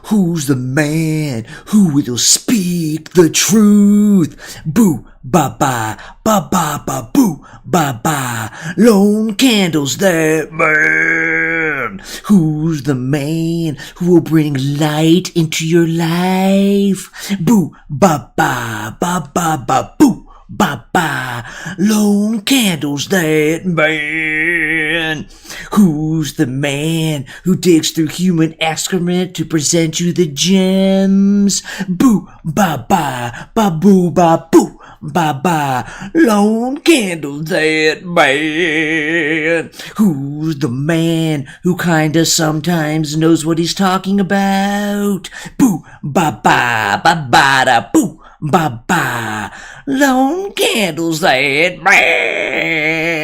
Who's the man who will speak the truth? Boo, ba ba, ba ba ba boo, ba ba. Lone candles, that man. Who's the man who will bring light into your life? Boo, ba ba, ba ba ba boo. Ba-ba, lone candles, that man. Who's the man who digs through human excrement to present you the gems? Boo, ba-ba, ba-boo, ba-boo, ba-ba, lone candles, that man. Who's the man who kinda sometimes knows what he's talking about? Boo, ba-ba, ba-ba-da-boo. Ba-ba, lone candles, that man.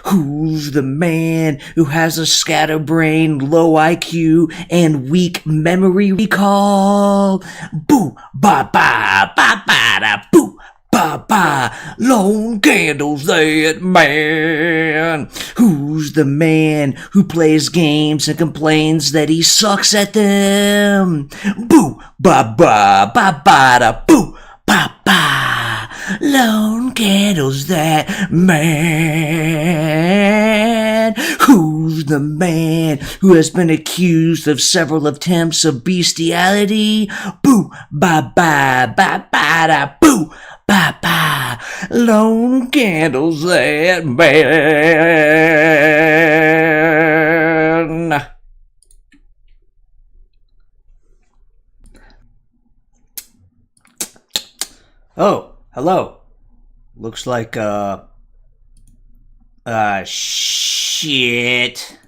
Who's the man who has a scatterbrained, low IQ, and weak memory recall? Boo, ba-ba, ba-ba-da-boo. Ba-ba, lone candles, that man. Who's the man who plays games and complains that he sucks at them? Boo, ba-ba, ba-ba-da-boo. Ba-ba, lone candles, that man. Who's the man who has been accused of several attempts of bestiality? Boo, ba-ba, ba-ba-da-boo. Ba-ba, lone candles, that man. Oh, hello. Looks like, shit.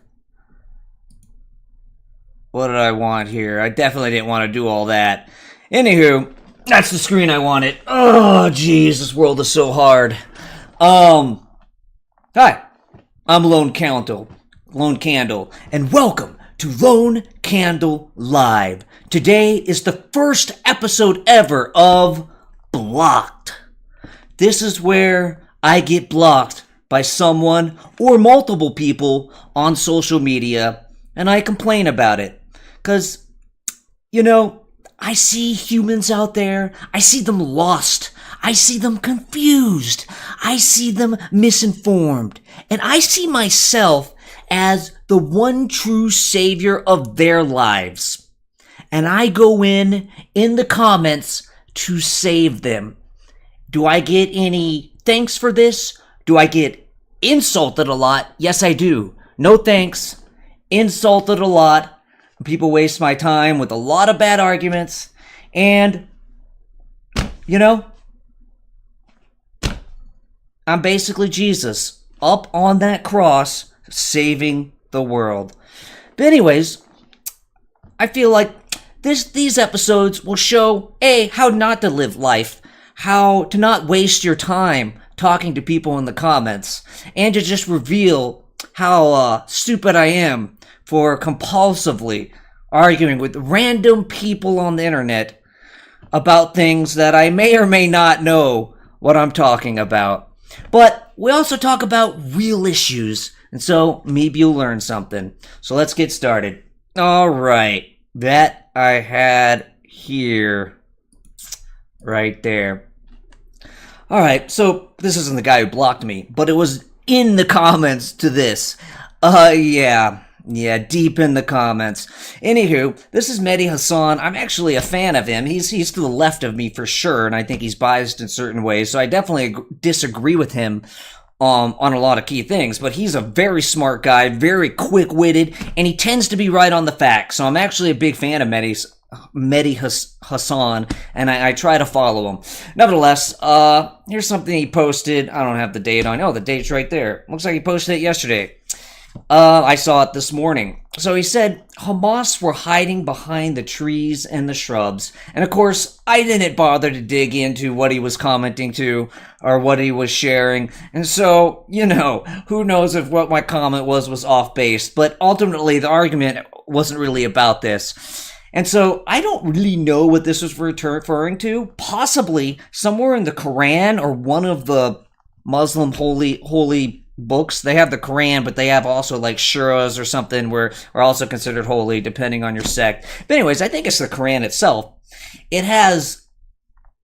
What did I want here? I definitely didn't want to do all that. Anywho, that's the screen I wanted. Oh, jeez, this world is so hard. Hi, I'm Lone Candle, and welcome to Lone Candle Live. Today is the first episode ever of Blocked. This is where I get blocked by someone or multiple people on social media, and I complain about it. 'Cause, I see humans out there. I see them lost. I see them confused. I see them misinformed. And I see myself as the one true savior of their lives. And I go in the comments to save them. Do I get any thanks for this? Do I get insulted a lot? Yes, I do. No thanks. Insulted a lot. People waste my time with a lot of bad arguments. And, I'm basically Jesus up on that cross saving the world. But anyways, I feel like these episodes will show, A, how not to live life, how to not waste your time talking to people in the comments, and to just reveal how stupid I am for compulsively arguing with random people on the internet about things that I may or may not know what I'm talking about. But we also talk about real issues, and so maybe you'll learn something. So let's get started. All right, that I had here, right there. All right, so this isn't the guy who blocked me, but it was in the comments to this. Yeah, deep in the comments. Anywho, this is Mehdi Hassan. I'm actually a fan of him. He's to the left of me for sure, and I think he's biased in certain ways, so I definitely disagree with him on a lot of key things, but he's a very smart guy, very quick-witted, and he tends to be right on the facts, so I'm actually a big fan of Mehdi Hassan, and I try to follow him. Nevertheless, here's something he posted. I don't have the date on. Oh, the date's right there. Looks like he posted it yesterday. I saw it this morning. So he said, Hamas were hiding behind the trees and the shrubs. And of course, I didn't bother to dig into what he was commenting to or what he was sharing. And so, who knows if what my comment was off base. But ultimately, the argument wasn't really about this. And so I don't really know what this was referring to. Possibly somewhere in the Quran or one of the Muslim holy books. They have the Quran, but they have also like shuras or something where are also considered holy depending on your sect. But anyways, I think it's the Quran itself. It has,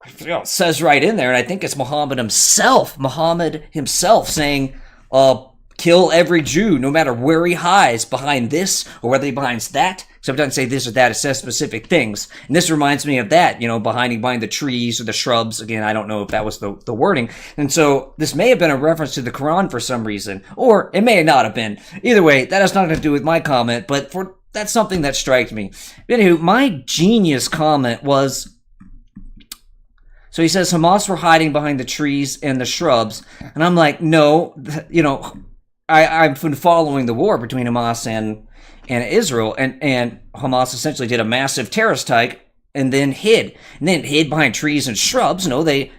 it says right in there, and I think it's Muhammad himself saying, kill every Jew, no matter where he hides, behind this or whether he behind that. Sometimes say this or that, it says specific things. And this reminds me of that, behind the trees or the shrubs. Again, I don't know if that was the wording. And so this may have been a reference to the Quran for some reason, or it may not have been. Either way, that has nothing to do with my comment, but that's something that strikes me. Anywho, my genius comment was, so he says Hamas were hiding behind the trees and the shrubs. And I'm like, no, I've been following the war between Hamas and Israel, and Hamas essentially did a massive terrorist strike and then hid. And then hid behind trees and shrubs. They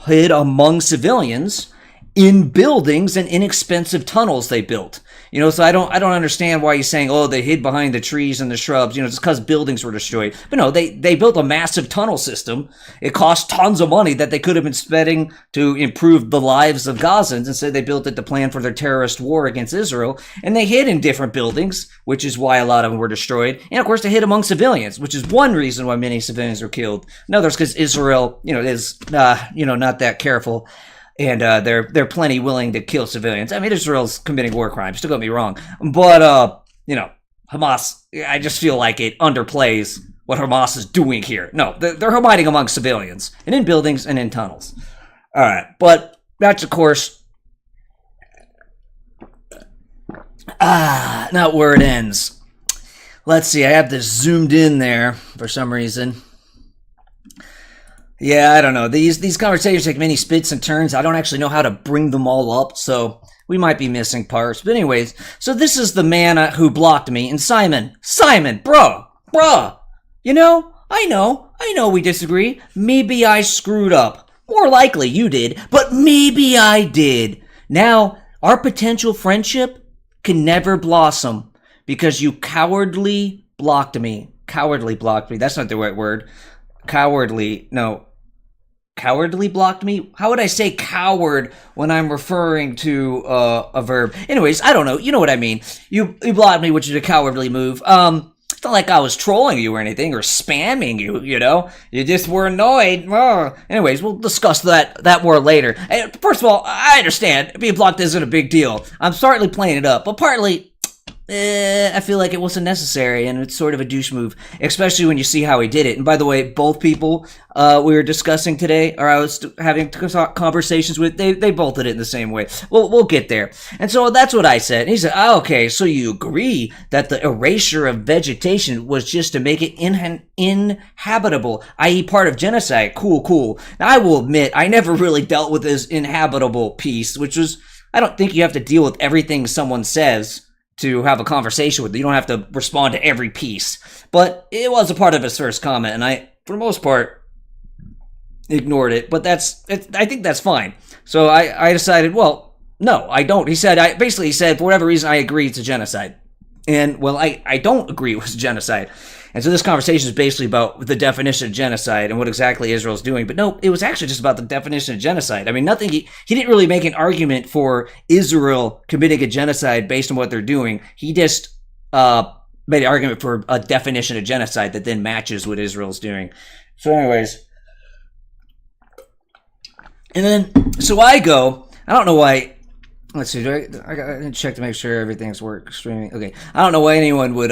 hid among civilians in buildings and inexpensive tunnels they built. So I don't understand why he's saying, they hid behind the trees and the shrubs, just because buildings were destroyed. But no, they built a massive tunnel system. It cost tons of money that they could have been spending to improve the lives of Gazans. Instead, they built it to plan for their terrorist war against Israel. And they hid in different buildings, which is why a lot of them were destroyed. And of course, they hid among civilians, which is one reason why many civilians were killed. Another is because Israel, is, not that careful. And they're plenty willing to kill civilians. I mean, Israel's committing war crimes, don't get me wrong. But, Hamas, I just feel like it underplays what Hamas is doing here. No, they're hiding among civilians, and in buildings, and in tunnels. All right, but that's, of course, not where it ends. Let's see, I have this zoomed in there for some reason. Yeah, I don't know. These conversations take many spits and turns. I don't actually know how to bring them all up, so we might be missing parts. But anyways, so this is the man who blocked me. And Simon, bruh. I know we disagree. Maybe I screwed up. More likely you did, but maybe I did. Now, our potential friendship can never blossom because you cowardly blocked me. That's not the right word. Cowardly blocked me? How would I say coward when I'm referring to a verb? Anyways, I don't know. You know what I mean. You blocked me, which is a cowardly move. It's not like I was trolling you or anything or spamming you, You just were annoyed. Anyways, we'll discuss that more later. First of all, I understand. Being blocked isn't a big deal. I'm partly playing it up, but partly I feel like it wasn't necessary, and it's sort of a douche move, especially when you see how he did it. And by the way, both people we were discussing today, or I was having conversations with, they both did it in the same way. We'll get there. And so that's what I said. And he said, okay, so you agree that the erasure of vegetation was just to make it inhabitable, i.e. part of genocide. Cool. Now, I will admit, I never really dealt with this inhabitable piece, which was, I don't think you have to deal with everything someone says to have a conversation with. You don't have to respond to every piece. But it was a part of his first comment, and I, for the most part, ignored it. But I think that's fine. So I decided, well, no, I don't. He said, for whatever reason, I agree it's a genocide. And, well, I don't agree it was a genocide. And so this conversation is basically about the definition of genocide and what exactly Israel's doing. But no, it was actually just about the definition of genocide. I mean, he didn't really make an argument for Israel committing a genocide based on what they're doing. He just made an argument for a definition of genocide that then matches what Israel's doing. So anyways. And then, so I don't know why. Let's see, I gotta check to make sure everything's streaming. Okay, I don't know why anyone would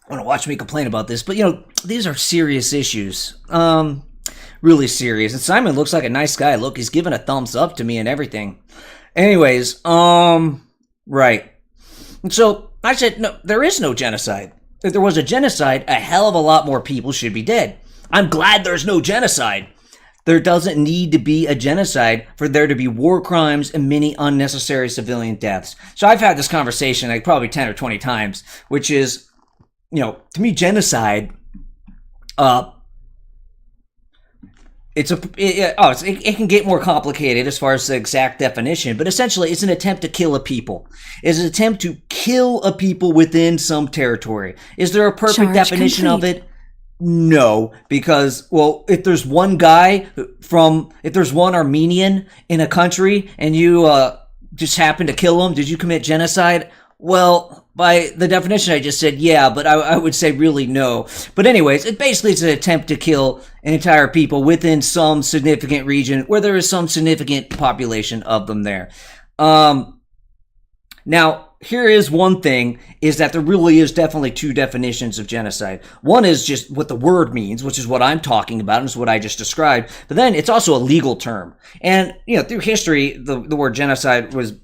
want to watch me complain about this, but these are serious issues. Really serious. And Simon looks like a nice guy. Look, he's giving a thumbs up to me and everything. Anyways, right. And so I said, no, there is no genocide. If there was a genocide, a hell of a lot more people should be dead. I'm glad there's no genocide. There doesn't need to be a genocide for there to be war crimes and many unnecessary civilian deaths. So I've had this conversation like probably 10 or 20 times, which is, to me, genocide, it can get more complicated as far as the exact definition, but essentially it's an attempt to kill a people. It's an attempt to kill a people within some territory. Is there a perfect definition of it? No, because, well, if there's one Armenian in a country and you just happen to kill them? Did you commit genocide? Well, by the definition I just said, yeah, but I would say really no. But anyways, it's an attempt to kill an entire people within some significant region where there is some significant population of them there. Now, here is one thing, is that there really is definitely two definitions of genocide. One is just what the word means, which is what I'm talking about, and is what I just described. But then it's also a legal term. And, through history, the word genocide was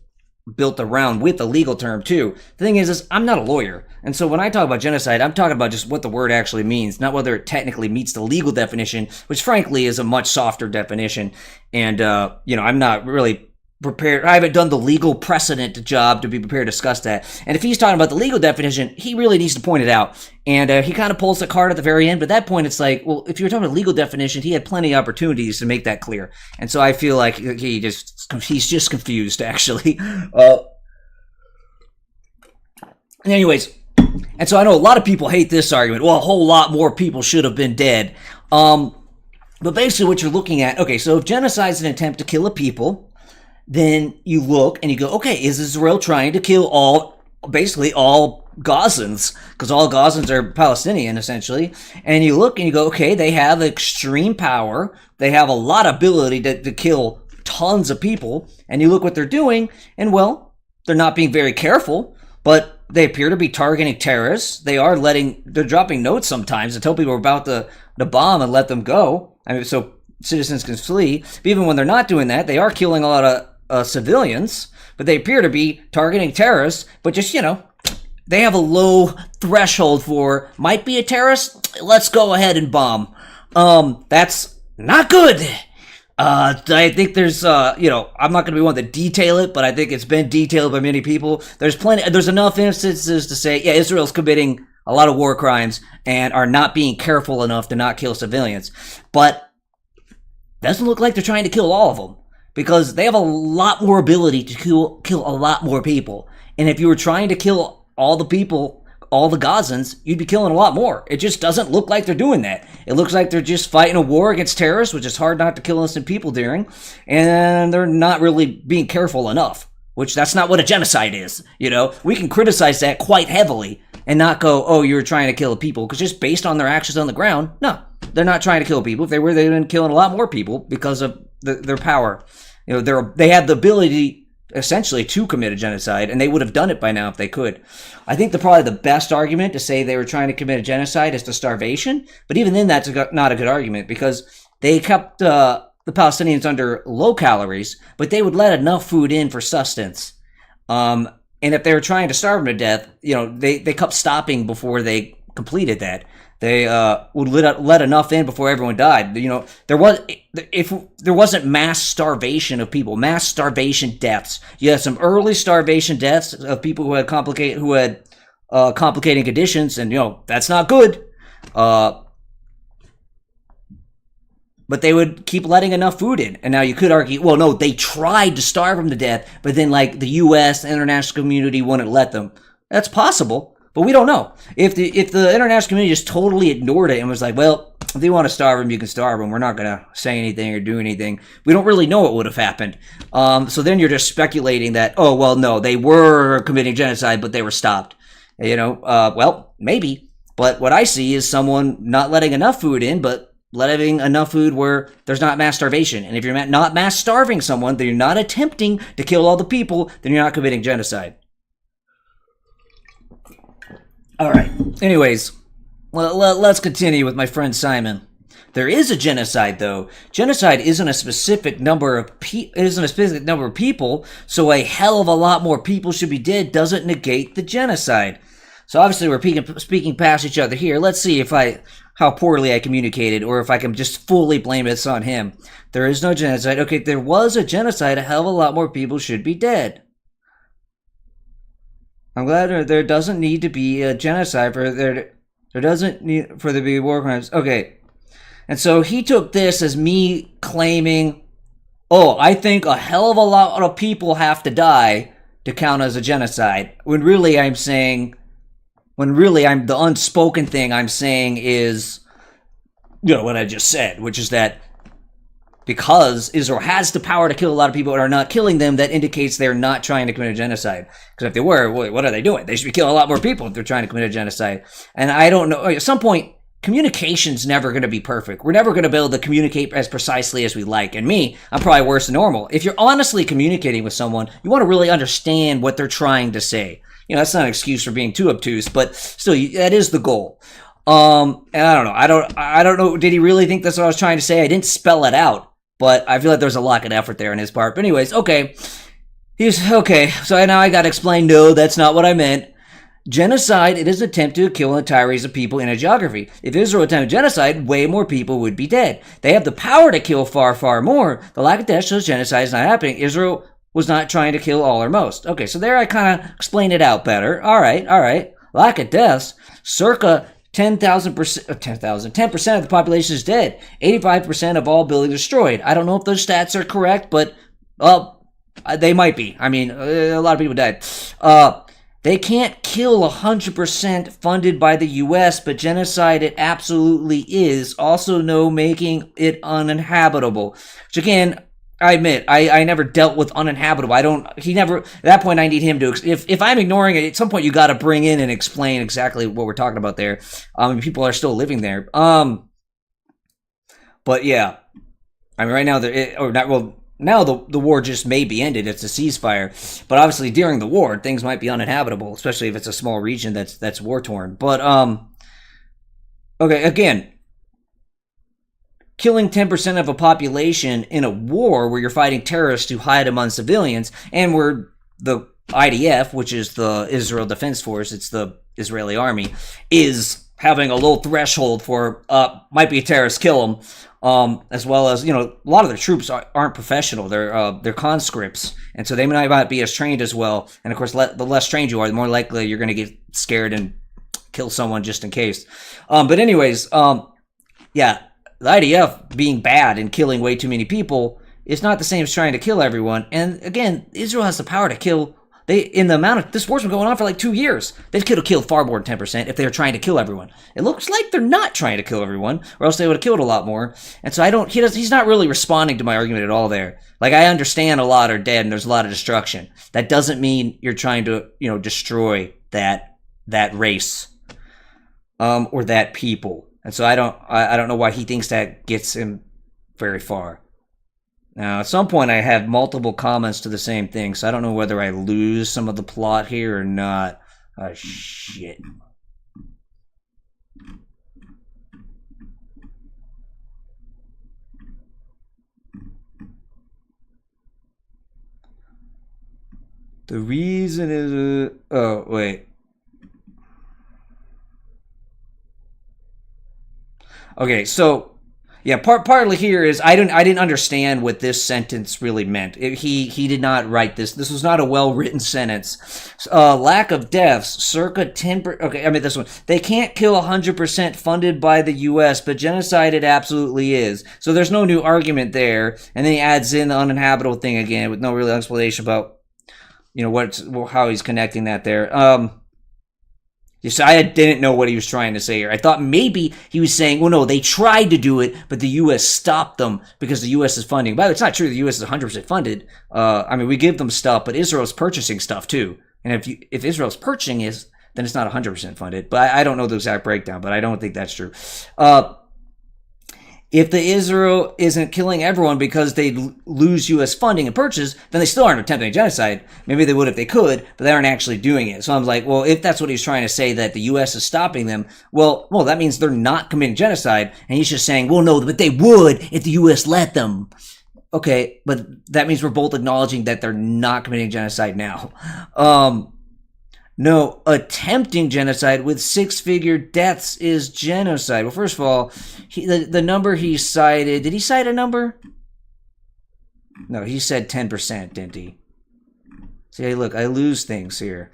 built around with a legal term too. The thing is I'm not a lawyer. And so when I talk about genocide, I'm talking about just what the word actually means, not whether it technically meets the legal definition, which frankly is a much softer definition. And, I'm not really prepared. I haven't done the legal precedent job to be prepared to discuss that. And if he's talking about the legal definition, he really needs to point it out. And he kind of pulls the card at the very end. But at that point, it's like, well, if you were talking about legal definition, he had plenty of opportunities to make that clear. And so I feel like he's just confused, actually. Anyways, and so I know a lot of people hate this argument. Well, a whole lot more people should have been dead. But basically what you're looking at, okay, so if genocide is an attempt to kill a people, then you look and you go, okay, is Israel trying to kill all Gazans? Because all Gazans are Palestinian, essentially. And you look and you go, okay, they have extreme power. They have a lot of ability to kill tons of people. And you look what they're doing, and well, they're not being very careful, but they appear to be targeting terrorists. They're dropping notes sometimes to tell people about the bomb and let them go. I mean, so citizens can flee. But even when they're not doing that, they are killing a lot of civilians, but they appear to be targeting terrorists, but just, they have a low threshold for, might be a terrorist, let's go ahead and bomb. That's not good. I think there's, I'm not going to be one to detail it, but I think it's been detailed by many people. There's enough instances to say, yeah, Israel's committing a lot of war crimes and are not being careful enough to not kill civilians. But doesn't look like they're trying to kill all of them, because they have a lot more ability to kill a lot more people. And if you were trying to kill all the people, all the Gazans, you'd be killing a lot more. It just doesn't look like they're doing that. It looks like they're just fighting a war against terrorists, which is hard not to kill innocent people during, and they're not really being careful enough, which that's not what a genocide is. We can criticize that quite heavily and not go, oh, you were trying to kill people, because just based on their actions on the ground, no, they're not trying to kill people. If they were, they'd been killing a lot more people because of their power. They have the ability essentially to commit a genocide, and they would have done it by now if they could. I think probably the best argument to say they were trying to commit a genocide is the starvation, but even then that's not a good argument, because they kept the Palestinians under low calories, but they would let enough food in for sustenance. And if they were trying to starve them to death, they kept stopping before they completed that. They would let enough in before everyone died. If there wasn't mass starvation of people, mass starvation deaths. You had some early starvation deaths of people who had complicating conditions, and that's not good. But they would keep letting enough food in. And now you could argue, well, no, they tried to starve them to death, but then the U.S. the international community wouldn't let them. That's possible. But we don't know. If the international community just totally ignored it and was like, well, if you want to starve them, you can starve them. We're not going to say anything or do anything. We don't really know what would have happened. So then you're just speculating that, oh, well, no, they were committing genocide, but they were stopped. Well, maybe. But what I see is someone not letting enough food in, but letting enough food where there's not mass starvation. And if you're not mass starving someone, then you're not attempting to kill all the people, then you're not committing genocide. All right. Anyways, let's continue with my friend Simon. There is a genocide, though. Genocide isn't a specific number of people, so a hell of a lot more people should be dead doesn't negate the genocide. So obviously we're speaking past each other here. Let's see how poorly I communicated, or if I can just fully blame this on him. There is no genocide. Okay, there was a genocide. A hell of a lot more people should be dead. I'm glad there doesn't need to be a genocide there doesn't need for there to be war crimes. Okay. And so he took this as me claiming, oh, I think a hell of a lot of people have to die to count as a genocide. When really the unspoken thing I'm saying is, what I just said, which is that because Israel has the power to kill a lot of people and are not killing them, that indicates they're not trying to commit a genocide. Because if they were, what are they doing? They should be killing a lot more people if they're trying to commit a genocide. And I don't know. At some point, communication's never going to be perfect. We're never going to be able to communicate as precisely as we like. And me, I'm probably worse than normal. If you're honestly communicating with someone, you want to really understand what they're trying to say. You know, that's not an excuse for being too obtuse, but still, that is the goal. And I don't know. I don't know. Did he really think that's what I was trying to say? I didn't spell it out. But I feel like there's a lack of effort there on his part. But anyways, okay. Okay. So now I got to explain, no, that's not what I meant. Genocide, it is an attempt to kill an entire race of people in a geography. If Israel attempted genocide, way more people would be dead. They have the power to kill far, far more. The lack of death shows genocide is not happening. Israel was not trying to kill all or most. Okay, so there I kind of explained it out better. All right. Lack of deaths, circa 10% of the population is dead. 85% of all buildings destroyed. I don't know if those stats are correct, but they might be. I mean, a lot of people died. They can't kill 100% funded by the U.S., but genocide it absolutely is. Also, no making it uninhabitable. Which again, I admit, I never dealt with uninhabitable. At that point, I need him to, if I'm ignoring it, at some point you got to bring in and explain exactly what we're talking about there. People are still living there. But yeah, I mean, right now, now the war just may be ended. It's a ceasefire. But obviously during the war, things might be uninhabitable, especially if it's a small region that's war-torn. But, okay, again, killing 10% of a population in a war where you're fighting terrorists who hide among civilians, and where the IDF, which is the Israel Defense Force, it's the Israeli army, is having a low threshold for, might be a terrorist, kill them, as well as, you know, a lot of their troops aren't professional. They're conscripts, and so they might not be as trained as well. And of course, the less trained you are, the more likely you're going to get scared and kill someone just in case. But anyways, yeah, the IDF being bad and killing way too many people is not the same as trying to kill everyone. And again, Israel has the power to kill. In the amount of this war's been going on for like 2 years, they could have killed far more than 10% if they were trying to kill everyone. It looks like they're not trying to kill everyone, or else they would have killed a lot more. And so he's not really responding to my argument at all there. Like, I understand a lot are dead and there's a lot of destruction. That doesn't mean you're trying to, destroy that race, or that people. And so I don't know why he thinks that gets him very far. Now, at some point, I had multiple comments to the same thing, so I don't know whether I lose some of the plot here or not. Oh, shit. The reason is... oh, wait. Okay, so... yeah, partly here is I didn't understand what this sentence really meant. He did not write this. This was not a well-written sentence. Lack of deaths, circa 10%. Okay, I mean this one. They can't kill 100% funded by the U.S., but genocide it absolutely is. So there's no new argument there. And then he adds in the uninhabitable thing again with no real explanation about, how he's connecting that there. So I didn't know what he was trying to say here. I thought maybe he was saying, well, no, they tried to do it, but the U.S. stopped them because the U.S. is funding. By the way, it's not true the U.S. is 100% funded. We give them stuff, but Israel's purchasing stuff too. And if Israel's purchasing is, then it's not 100% funded. But I don't know the exact breakdown, but I don't think that's true. If the Israel isn't killing everyone because they lose U.S. funding and purchase, then they still aren't attempting genocide. Maybe they would if they could, but they aren't actually doing it. So I'm like, well, if that's what he's trying to say, that the U.S. is stopping them, well, that means they're not committing genocide. And he's just saying, well, no, but they would if the U.S. let them. Okay, but that means we're both acknowledging that they're not committing genocide now. No, attempting genocide with six-figure deaths is genocide. Well, first of all, the number he cited... did he cite a number? No, he said 10%, didn't he? See, hey, look, I lose things here.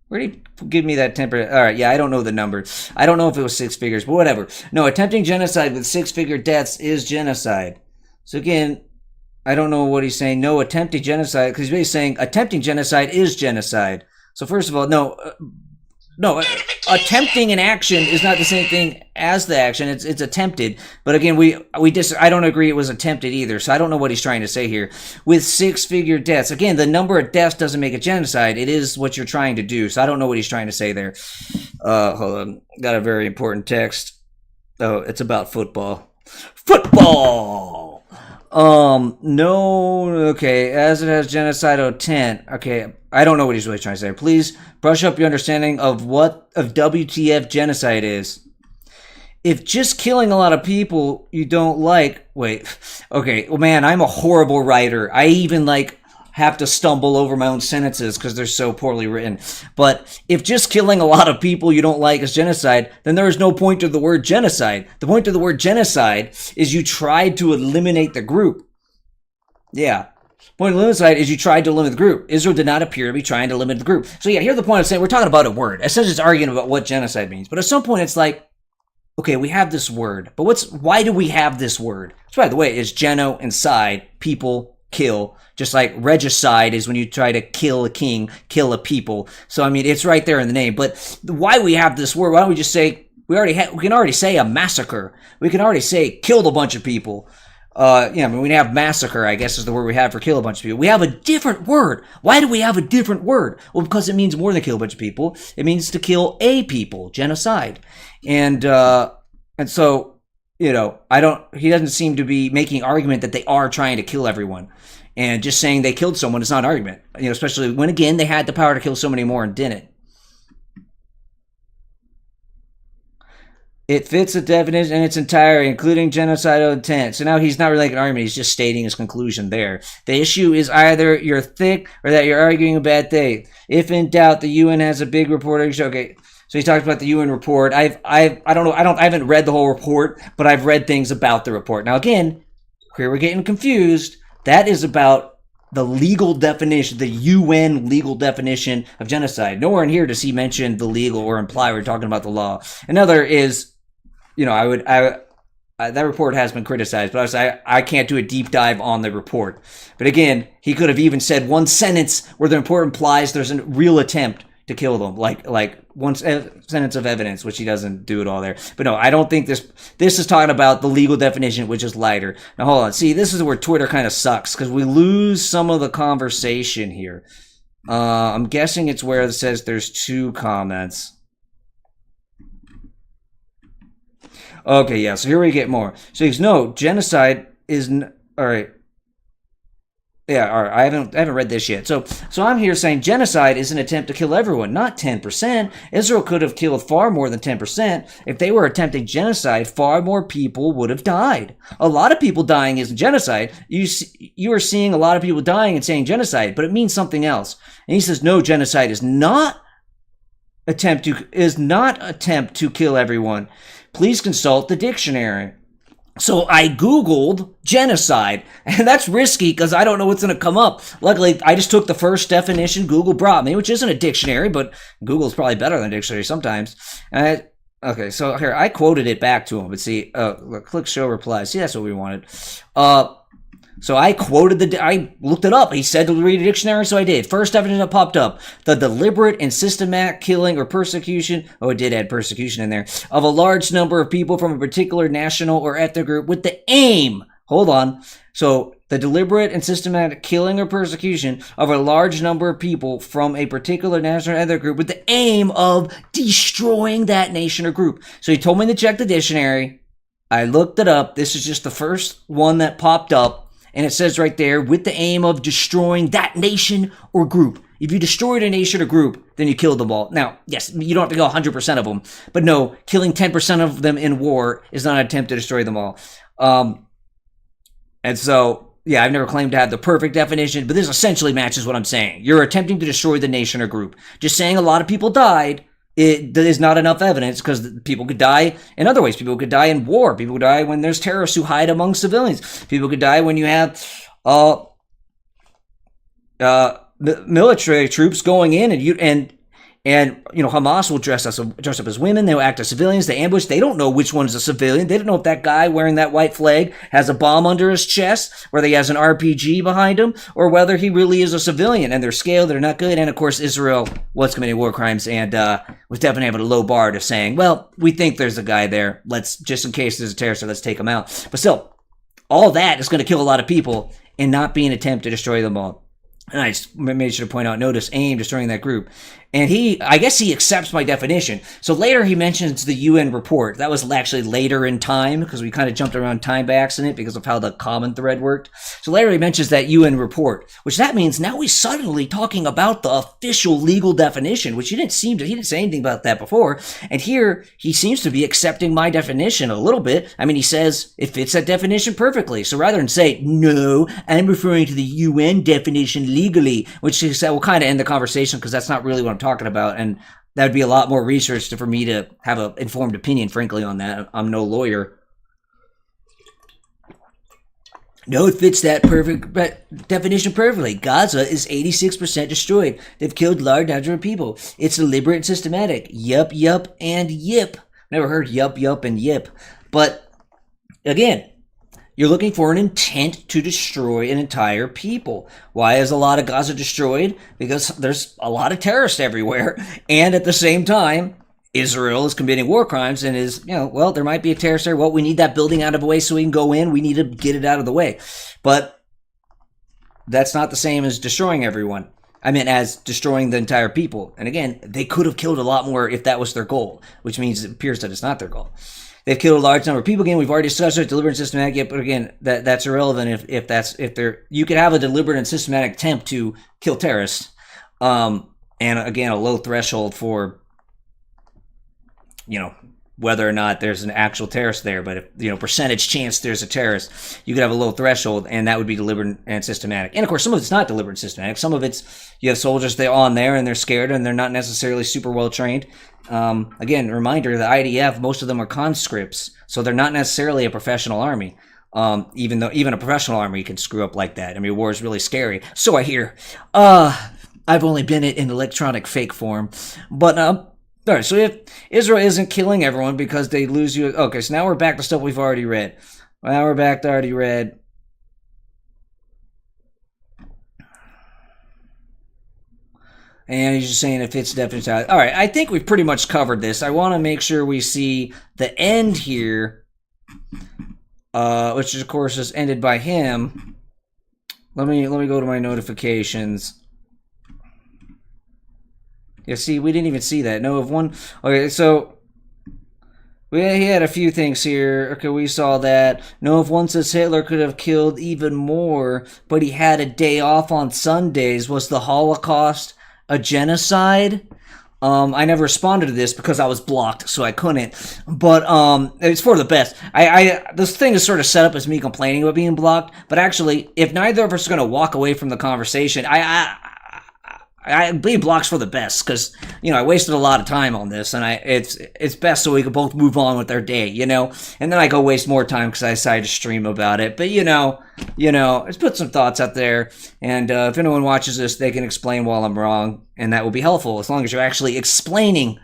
Where did he give me that 10%? All right, yeah, I don't know the number. I don't know if it was six figures, but whatever. No, attempting genocide with six-figure deaths is genocide. So again... I don't know what he's saying. No, attempting genocide, because he's basically saying attempting genocide is genocide. So first of all, no, No, attempting an action is not the same thing as the action. It's attempted. But again, I don't agree it was attempted either. So I don't know what he's trying to say here. With 6-figure deaths, again, the number of deaths doesn't make a genocide. It is what you're trying to do. So I don't know what he's trying to say there. Hold on, got a very important text. Oh, it's about football. Football. No, okay, as it has genocidal intent. Okay, I don't know what he's really trying to say. Please brush up your understanding of what WTF genocide is. If just killing a lot of people you don't like, okay, well, man, I'm a horrible writer. I even have to stumble over my own sentences because they're so poorly written. But if just killing a lot of people you don't like is genocide, then there is no point to the word genocide. The point of the word genocide is you tried to eliminate the group. Yeah. Point of genocide is you tried to limit the group. Israel did not appear to be trying to limit the group. So yeah, here's the point of saying we're talking about a word. Essentially, it's arguing about what genocide means. But at some point, it's like, okay, we have this word, but why do we have this word? So by the way, it's geno and side, people, kill. Just like regicide is when you try to kill a king, kill a people. So I mean, it's right there in the name. But why we have this word? Why don't we just say we can already say a massacre. We can already say killed a bunch of people. I mean, we have massacre, I guess is the word we have for kill a bunch of people. We have a different word. Why do we have a different word? Well, because it means more than kill a bunch of people. It means to kill a people, genocide. And so, he doesn't seem to be making argument that they are trying to kill everyone. And just saying they killed someone is not an argument. Especially when, again, they had the power to kill so many more and didn't. It fits the definition in its entirety, including genocidal intent. So now he's not really making an argument. He's just stating his conclusion there. The issue is either you're thick or that you're arguing a bad thing. If in doubt, the UN has a big report. Okay. So he talks about the UN report. I haven't read the whole report, but I've read things about the report. Now again, here we're getting confused. That is about the legal definition, the UN legal definition of genocide. Nowhere in here does he mention the legal or imply we're talking about the law. Another is, that report has been criticized, but I can't do a deep dive on the report. But again, he could have even said one sentence where the report implies there's a real attempt to kill them, like one sentence of evidence, which he doesn't do at all there. But no, I don't think this is talking about the legal definition, which is lighter. Now hold on, see, this is where Twitter kind of sucks because we lose some of the conversation here. I'm guessing it's where it says there's 2 comments. Okay, yeah, so here we get more. So he's no, genocide is all right. Yeah, all right. I haven't read this yet. So I'm here saying genocide is an attempt to kill everyone, not 10%. Israel could have killed far more than 10%. If they were attempting genocide, far more people would have died. A lot of people dying isn't genocide. You are seeing a lot of people dying and saying genocide, but it means something else. And he says no, genocide is not attempt to kill everyone. Please consult the dictionary. So I Googled genocide, and that's risky because I don't know what's going to come up. Luckily, I just took the first definition Google brought me, which isn't a dictionary, but Google's probably better than a dictionary sometimes. Okay, so here, I quoted it back to him, but see, click show replies. See, that's what we wanted. So I I looked it up. He said to read a dictionary, so I did. First definition that popped up: the deliberate and systematic killing or persecution. Oh, it did add persecution in there of a large number of people from a particular national or ethnic group with the aim. Hold on. So the deliberate and systematic killing or persecution of a large number of people from a particular national or ethnic group with the aim of destroying that nation or group. So he told me to check the dictionary. I looked it up. This is just the first one that popped up. And it says right there, with the aim of destroying that nation or group. If you destroyed a nation or group, then you killed them all. Now, yes, you don't have to go 100% of them. But no, killing 10% of them in war is not an attempt to destroy them all. And so, yeah, I've never claimed to have the perfect definition, but this essentially matches what I'm saying. You're attempting to destroy the nation or group. Just saying a lot of people died, it is not enough evidence because people could die in other ways. People could die in war. People could die when there's terrorists who hide among civilians. People could die when you have military troops going in and And, Hamas will dress up as women. They'll act as civilians. They ambush. They don't know which one is a civilian. They don't know if that guy wearing that white flag has a bomb under his chest, whether he has an RPG behind him, or whether he really is a civilian. And they're scared. They're not good. And, of course, Israel was committing war crimes and was definitely having a low bar to saying, well, we think there's a guy there. Let's, just in case there's a terrorist, let's take him out. But still, all that is going to kill a lot of people and not be an attempt to destroy them all. And I just made sure to point out, notice AIM destroying that group. And I guess he accepts my definition. So later he mentions the UN report. That was actually later in time because we kind of jumped around time by accident because of how the common thread worked. So later he mentions that UN report, which that means now he's suddenly talking about the official legal definition, which he didn't say anything about that before. And here he seems to be accepting my definition a little bit. I mean, he says it fits that definition perfectly. So rather than say, no, I'm referring to the UN definition legally, which he said will kind of end the conversation because that's not really what I'm talking about, and that would be a lot more research for me to have an informed opinion, frankly, on that. I'm no lawyer. No, it fits that perfect definition perfectly. Gaza is 86% destroyed. They've killed large numbers of people. It's deliberate and systematic. Yup, and yip. Never heard yup, and yip. But, again, you're looking for an intent to destroy an entire people. Why is a lot of Gaza destroyed? Because there's a lot of terrorists everywhere. And at the same time, Israel is committing war crimes and is, well, there might be a terrorist there. Well, we need that building out of the way so we can go in. We need to get it out of the way. But that's not the same as destroying everyone. I mean, as destroying the entire people. And again, they could have killed a lot more if that was their goal, which means it appears that it's not their goal. They've killed a large number of people. Again, we've already discussed it, deliberate and systematic. But again, that's irrelevant if you could have a deliberate and systematic attempt to kill terrorists, and again a low threshold for whether or not there's an actual terrorist there. But if percentage chance there's a terrorist, you could have a low threshold, and that would be deliberate and systematic. And of course, some of it's not deliberate and systematic. Some of it's you have soldiers they're on there and they're scared and they're not necessarily super well trained. Again, reminder, the IDF, most of them are conscripts, so they're not necessarily a professional army. Even a professional army can screw up like that. I mean, war is really scary. So I hear. I've only been in electronic fake form. But, all right, so if Israel isn't killing everyone because they lose you... Okay, so now we're back to stuff we've already read. Now we're back to already read. And he's just saying it fits definition. All right, I think we've pretty much covered this. I want to make sure we see the end here, which of course is ended by him. Let me go to my notifications. Yeah, see, we didn't even see that. No, of one. Okay, so he had a few things here. Okay, we saw that. No, if one says Hitler could have killed even more, but he had a day off on Sundays. Was the Holocaust a genocide? I never responded to this because I was blocked, so I couldn't. But it's for the best. This thing is sort of set up as me complaining about being blocked, but actually, if neither of us are going to walk away from the conversation, I believe blocks for the best because I wasted a lot of time on this, and it's best so we can both move on with our day, and then I go waste more time because I decided to stream about it. But let's put some thoughts out there, and if anyone watches this, they can explain while I'm wrong, and that will be helpful as long as you're actually explain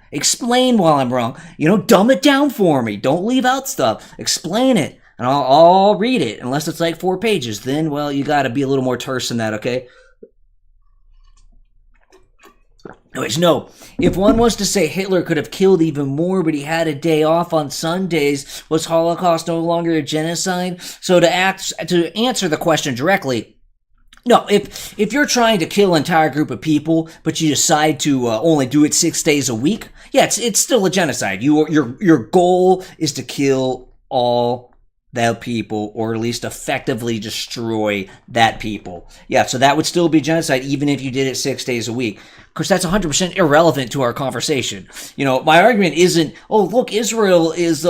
while I'm wrong. Dumb it down for me. Don't leave out stuff. Explain it, and I'll read it unless it's like 4 pages. Then, well, you got to be a little more terse than that, okay? Anyways, no. If one was to say Hitler could have killed even more, but he had a day off on Sundays, was Holocaust no longer a genocide? So to answer the question directly, no. If you're trying to kill an entire group of people, but you decide to only do it 6 days a week, yeah, it's still a genocide. Your goal is to kill all that people, or at least effectively destroy that people. Yeah, so that would still be genocide even if you did it 6 days a week. Of course, that's 100% irrelevant to our conversation. My argument isn't, oh, look, Israel is,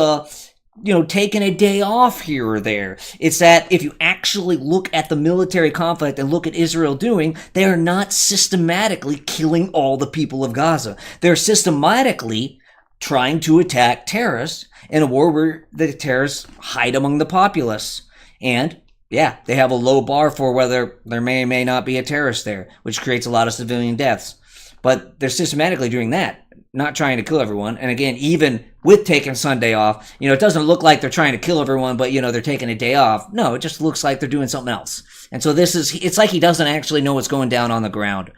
taking a day off here or there. It's that if you actually look at the military conflict and look at Israel doing, they are not systematically killing all the people of Gaza. They're systematically trying to attack terrorists in a war where the terrorists hide among the populace. And, yeah, they have a low bar for whether there may or may not be a terrorist there, which creates a lot of civilian deaths. but they're systematically doing that, not trying to kill everyone. And again, even with taking Sunday off, it doesn't look like they're trying to kill everyone, but they're taking a day off. No, it just looks like they're doing something else. And so it's like he doesn't actually know what's going down on the ground,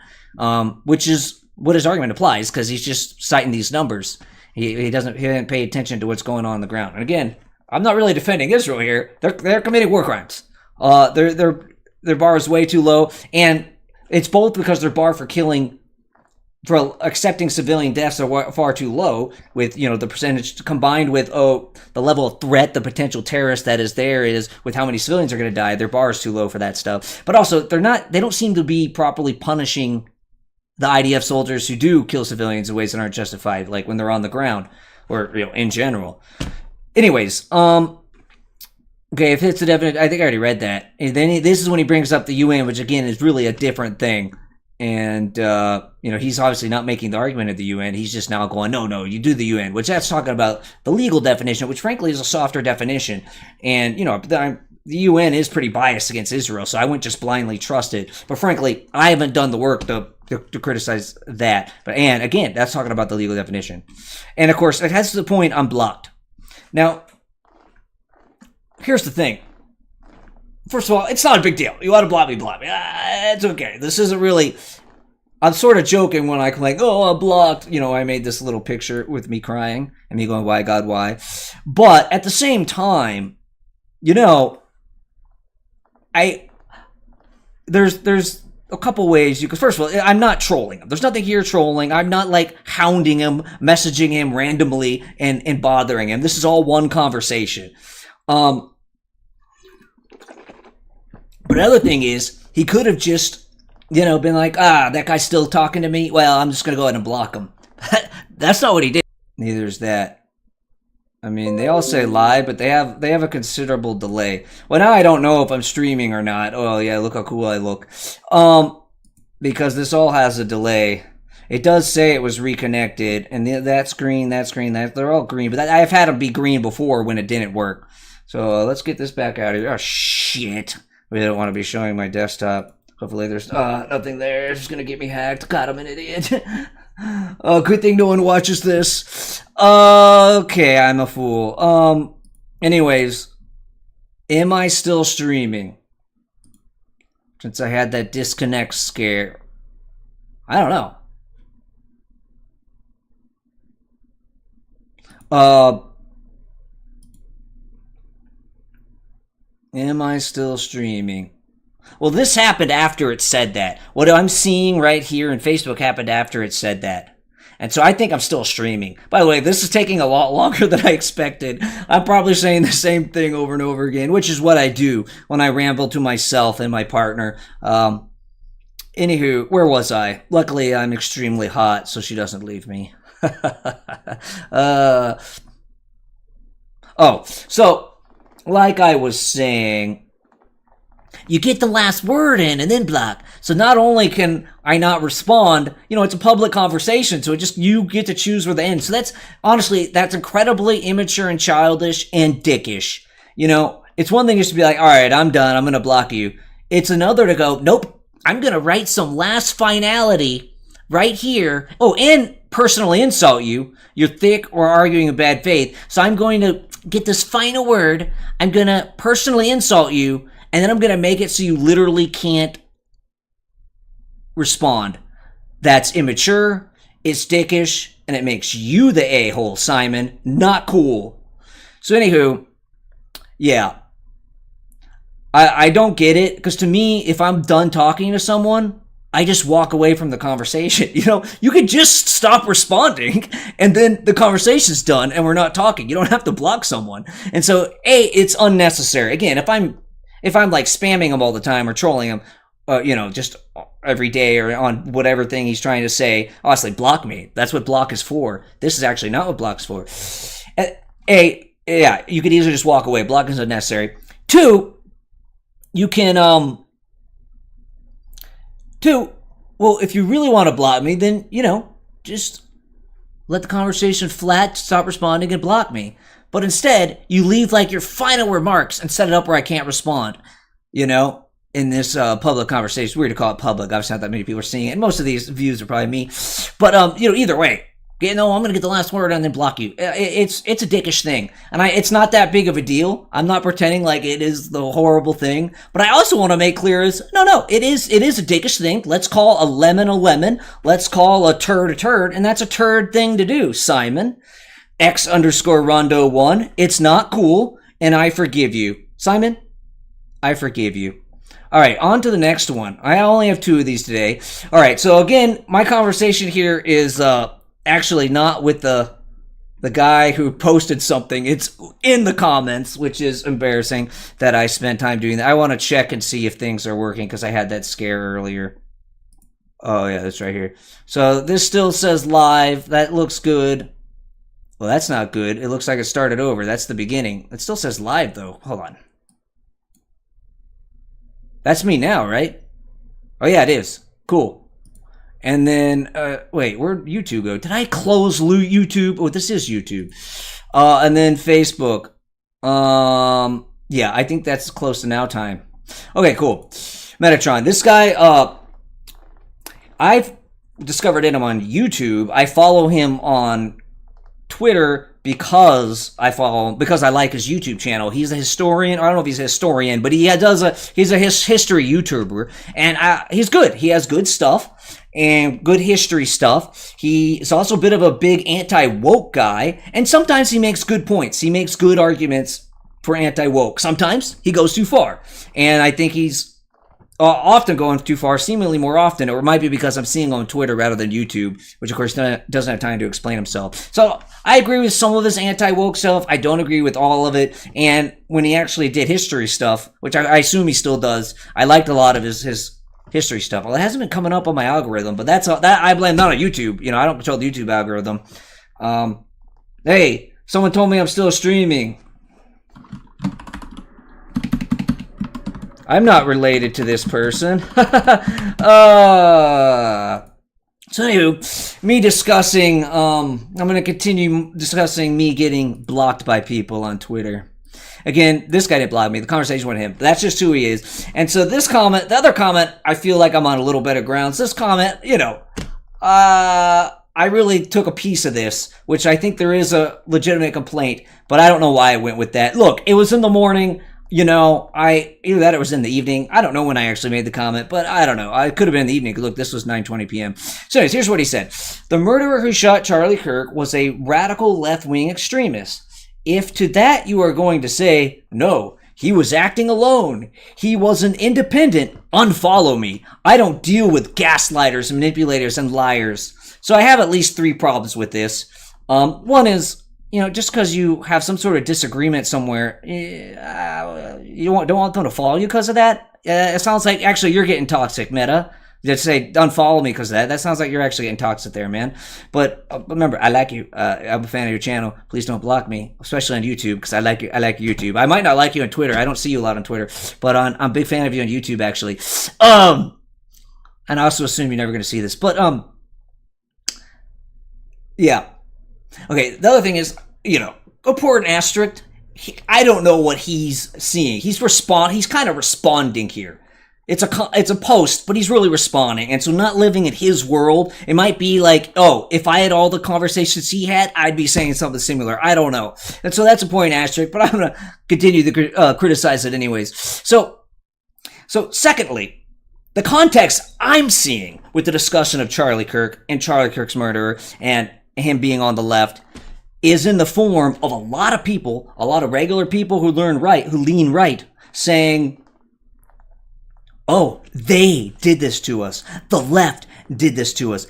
which is what his argument applies, because he's just citing these numbers. He didn't pay attention to what's going on the ground. And again, I'm not really defending Israel here. They're committing war crimes. Their bar is way too low, and it's both because their bar for accepting civilian deaths are far too low, with the percentage combined with the level of threat, the potential terrorist that is there is with how many civilians are going to die. Their bar is too low for that stuff. But also, they don't seem to be properly punishing the IDF soldiers who do kill civilians in ways that aren't justified, like when they're on the ground or in general. Anyways, okay, if it's a definite, I think I already read that. And then this is when he brings up the UN, which again is really a different thing. And he's obviously not making the argument of the UN. He's just now going, no, you do the UN, which that's talking about the legal definition, which frankly is a softer definition. And the UN is pretty biased against Israel, so I wouldn't just blindly trust it. But frankly, I haven't done the work to criticize that. And again, that's talking about the legal definition. And of course, it has to the point I'm blocked. Now, here's the thing. First of all, it's not a big deal. You want to block me, block me. It's okay. This isn't really... I'm sort of joking when I'm like, I'm blocked. I made this little picture with me crying and me going, why, God, why? But at the same time, there's a couple ways you could... First of all, I'm not trolling him. There's nothing here trolling. I'm not like hounding him, messaging him randomly and bothering him. This is all one conversation. But another thing is, he could have just, been like, that guy's still talking to me. Well, I'm just going to go ahead and block him. That's not what he did. Neither is that. I mean, they all say live, but they have a considerable delay. Well, now I don't know if I'm streaming or not. Oh, yeah, look how cool I look. Because this all has a delay. It does say it was reconnected, and that's green, they're all green. But I've had them be green before when it didn't work. So let's get this back out of here. Oh, shit. We don't want to be showing my desktop. Hopefully there's nothing there. It's just going to get me hacked. God, I'm an idiot. Good thing no one watches this. Okay, I'm a fool. Anyways, am I still streaming? Since I had that disconnect scare. I don't know. Am I still streaming? Well, this happened after it said that. What I'm seeing right here in Facebook happened after it said that. And so I think I'm still streaming. By the way, this is taking a lot longer than I expected. I'm probably saying the same thing over and over again, which is what I do when I ramble to myself and my partner. Anywho, where was I? Luckily, I'm extremely hot, so she doesn't leave me. So... like I was saying, you get the last word in and then block. So not only can I not respond, it's a public conversation, so you get to choose where the end. So that's incredibly immature and childish and dickish. It's one thing just to be like, all right, I'm done, I'm going to block you. It's another to go, nope, I'm going to write some last finality right here. Oh, and personally insult you. You're thick or arguing in bad faith. So I'm going to get this final word. I'm going to personally insult you, and then I'm going to make it so you literally can't respond. That's immature, it's dickish, and it makes you the a-hole, Simon. Not cool. So anywho, yeah. I don't get it, because to me, if I'm done talking to someone, I just walk away from the conversation. You could just stop responding and then the conversation's done and we're not talking. You don't have to block someone. And so, it's unnecessary. Again, if I'm like spamming him all the time or trolling him, just every day or on whatever thing he's trying to say, honestly, block me. That's what block is for. This is actually not what block's for. Yeah, you could easily just walk away. Blocking is unnecessary. Two, you can, well, if you really want to block me, then, just let the conversation flat, stop responding, and block me. But instead, you leave, like, your final remarks and set it up where I can't respond. in this public conversation. It's weird to call it public. Obviously, not that many people are seeing it. And most of these views are probably me. But either way, I'm going to get the last word and then block you. It's a dickish thing, and it's not that big of a deal. I'm not pretending like it is the horrible thing. But I also want to make clear no, it is a dickish thing. Let's call a lemon. Let's call a turd, and that's a turd thing to do. Simon X_Rondo1. It's not cool, and I forgive you, Simon. I forgive you. All right, on to the next one. I only have 2 of these today. All right, so again, my conversation here is actually not with the guy who posted something. It's in the comments, which is embarrassing that I spent time doing that. I want to check and see if things are working because I had that scare earlier. Oh, yeah, that's right here. So this still says live. That looks good. Well, that's not good. It looks like it started over. That's the beginning. It still says live, though. Hold on. That's me now, right? Oh, yeah, it is. Cool. And then, wait, where'd YouTube go? Did I close YouTube? Oh, this is YouTube. And then Facebook. Yeah, I think that's close to now time. Okay, cool. Metatron. This guy, I've discovered him on YouTube. I follow him on Twitter because I like his YouTube channel. He's a historian. I don't know if he's a historian, but he's a history YouTuber, and he's good. He has good stuff and good history stuff. He's also a bit of a big anti-woke guy, and sometimes he makes good points. He makes good arguments for anti-woke. Sometimes he goes too far, and I think he's often going too far, seemingly more often, or it might be because I'm seeing on Twitter rather than YouTube, which of course doesn't have time to explain himself. So I agree with some of his anti-woke stuff. I don't agree with all of it. And when he actually did history stuff, which I assume he still does, I liked a lot of his history stuff. Well, it hasn't been coming up on my algorithm, but that I blame not on YouTube. I don't control the YouTube algorithm. Hey, someone told me I'm still streaming. I'm not related to this person. So anywho, me discussing, I'm going to continue discussing me getting blocked by people on Twitter. Again, this guy didn't block me. The conversation with him. That's just who he is. And so this comment, the other comment, I feel like I'm on a little better grounds. This comment, I really took a piece of this, which I think there is a legitimate complaint, but I don't know why I went with that. Look, it was in the morning. Either that or it was in the evening. I don't know when I actually made the comment, but I don't know. I could have been in the evening. Look, this was 9:20 p.m. So anyways, here's what he said. The murderer who shot Charlie Kirk was a radical left-wing extremist. If to that you are going to say, no, he was acting alone. He was an independent. Unfollow me. I don't deal with gaslighters, manipulators, and liars. So I have at least 3 problems with this. One is, just because you have some sort of disagreement somewhere, you don't want them to follow you because of that. It sounds like actually you're getting toxic, Meta. Just say unfollow me because of that. That sounds like you're actually getting toxic there, man. But remember, I like you. I'm a fan of your channel. Please don't block me, especially on YouTube because I like you. I like YouTube. I might not like you on Twitter. I don't see you a lot on Twitter, but I'm a big fan of you on YouTube actually. And I also assume you're never going to see this, but yeah. Okay, the other thing is, important asterisk. I don't know what he's seeing. He's kind of responding here. It's a post, but he's really responding. And so not living in his world, it might be like, oh, if I had all the conversations he had, I'd be saying something similar. I don't know. And so that's a point asterisk, but I'm going to continue to criticize it anyways. So secondly, the context I'm seeing with the discussion of Charlie Kirk and Charlie Kirk's murderer and him being on the left is in the form of a lot of people, a lot of regular people who lean right, saying, oh, they did this to us. The left did this to us.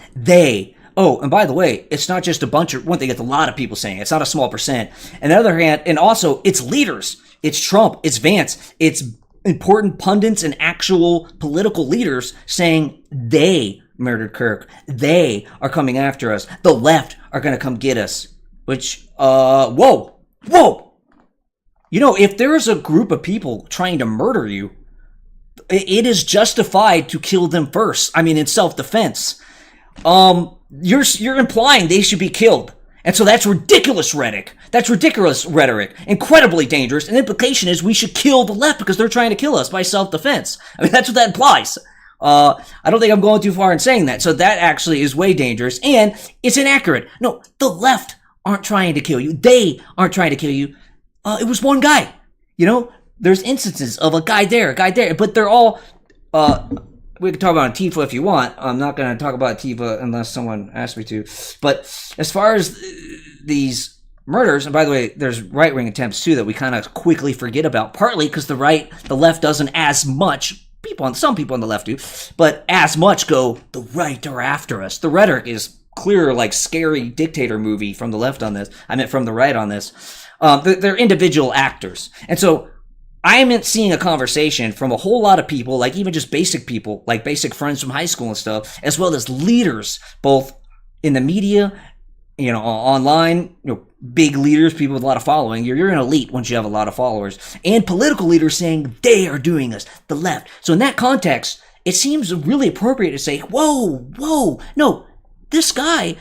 Oh, and by the way, it's not just one thing, it's a lot of people saying it. It's not a small percent. On the other hand, and also, it's leaders. It's Trump. It's Vance. It's important pundits and actual political leaders saying they murdered Kirk. They are coming after us. The left are going to come get us. Which, whoa. If there is a group of people trying to murder you, it is justified to kill them first. I mean, in self-defense. You're implying they should be killed. And so that's ridiculous rhetoric. That's ridiculous rhetoric. Incredibly dangerous. And the implication is we should kill the left because they're trying to kill us by self-defense. I mean, that's what that implies. I don't think I'm going too far in saying that. So that actually is way dangerous. And it's inaccurate. No, the left aren't trying to kill you. They aren't trying to kill you. It was one guy. You know, there's instances of a guy there, but they're all, we can talk about Antifa if you want. I'm not going to talk about Antifa unless someone asks me to. But as far as these murders, and by the way, there's right-wing attempts too that we kind of quickly forget about, partly because the left doesn't as much, some people on the left do, but as much go, the right are after us. The rhetoric is clear, like scary dictator movie from the left on this. I meant from the right on this. They're individual actors. And so I am seeing a conversation from a whole lot of people, like even just basic people, like basic friends from high school and stuff, as well as leaders, both in the media, you know, online, you know, big leaders, people with a lot of following. You're an elite once you have a lot of followers. And political leaders saying they are doing us, the left. So in that context, it seems really appropriate to say, whoa, no, this guy,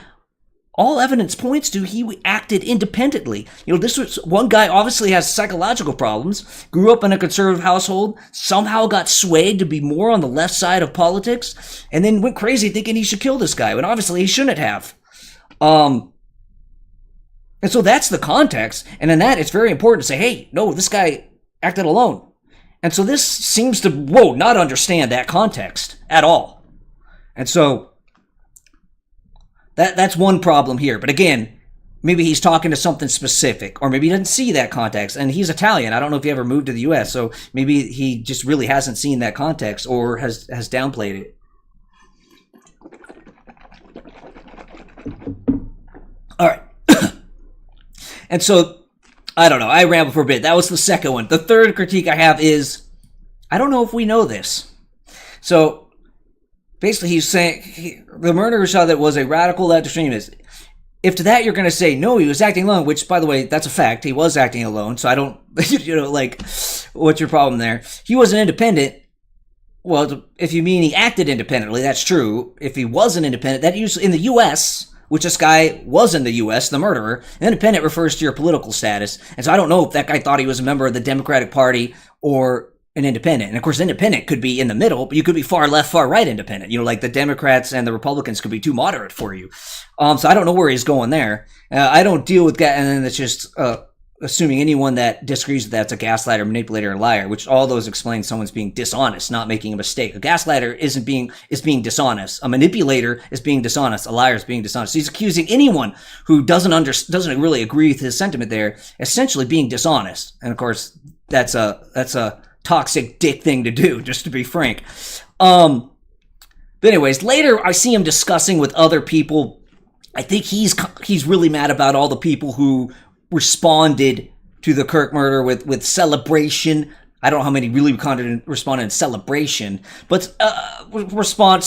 all evidence points to he acted independently. You know, this was one guy obviously has psychological problems, grew up in a conservative household, somehow got swayed to be more on the left side of politics, and then went crazy thinking he should kill this guy, when obviously he shouldn't have. And so that's the context. And in that, it's very important to say, hey, no, this guy acted alone. And so this seems to, not understand that context at all. And so that's one problem here. But again, maybe he's talking to something specific, or maybe he doesn't see that context. And he's Italian. I don't know if he ever moved to the U.S., so maybe he just really hasn't seen that context or has downplayed it. All right. And so, I don't know. I rambled for a bit. That was the second one. The third critique I have is, I don't know if we know this. So, basically, he's saying the murderer saw that was a radical left extremist. If to that you're going to say, no, he was acting alone, which, by the way, that's a fact. He was acting alone, so I don't, what's your problem there? He wasn't independent. Well, if you mean he acted independently, that's true. If he wasn't independent, that usually, in the U.S., which this guy was in the U.S., the murderer, independent refers to your political status. And so I don't know if that guy thought he was a member of the Democratic Party or an independent. And of course, independent could be in the middle, but you could be far left, far right independent. You know, like the Democrats and the Republicans could be too moderate for you. So I don't know where he's going there. I don't deal with that. And then it's just assuming anyone that disagrees with that's a gaslighter, manipulator, or liar, which all those explain someone's being dishonest, not making a mistake. A gaslighter is being dishonest. A manipulator is being dishonest. A liar is being dishonest. So he's accusing anyone who doesn't really agree with his sentiment there, essentially being dishonest. And of course, that's a toxic dick thing to do, just to be frank. But anyways, later I see him discussing with other people. I think he's really mad about all the people who responded to the Kirk murder with celebration. I don't know how many really responded in celebration, but some responded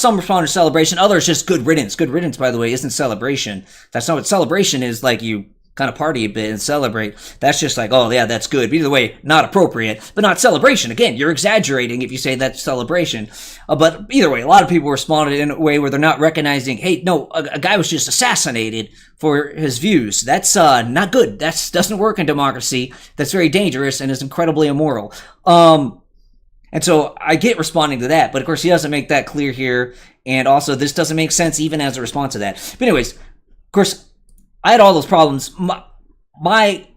to celebration. Others just good riddance. Good riddance, by the way, isn't celebration. That's not what celebration is. Like, you kind of party a bit and celebrate. That's just like, oh yeah, that's good. But either way, not appropriate, but not celebration. Again, you're exaggerating if you say that's celebration. But either way, a lot of people responded in a way where they're not recognizing, hey, no, a guy was just assassinated for his views. That's not good. That doesn't work in democracy. That's very dangerous and is incredibly immoral. And so I get responding to that, but of course he doesn't make that clear here. And also this doesn't make sense even as a response to that. But anyways, of course, I had all those problems. My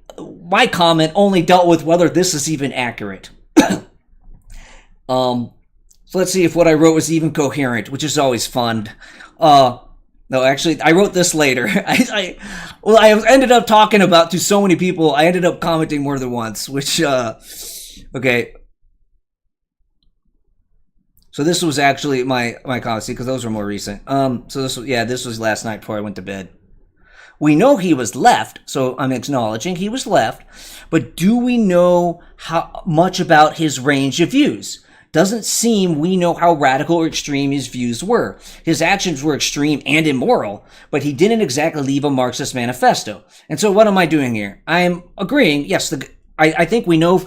comment only dealt with whether this is even accurate. So let's see if what I wrote was even coherent, which is always fun. No, actually, I wrote this later. I ended up talking about to so many people. I ended up commenting more than once, which okay. So this was actually my comments because those were more recent. So this was last night before I went to bed. We know he was left, so I'm acknowledging he was left, but do we know how much about his range of views? Doesn't seem we know how radical or extreme his views were. His actions were extreme and immoral, but he didn't exactly leave a Marxist manifesto. And so what am I doing here? I'm agreeing, yes, I think we know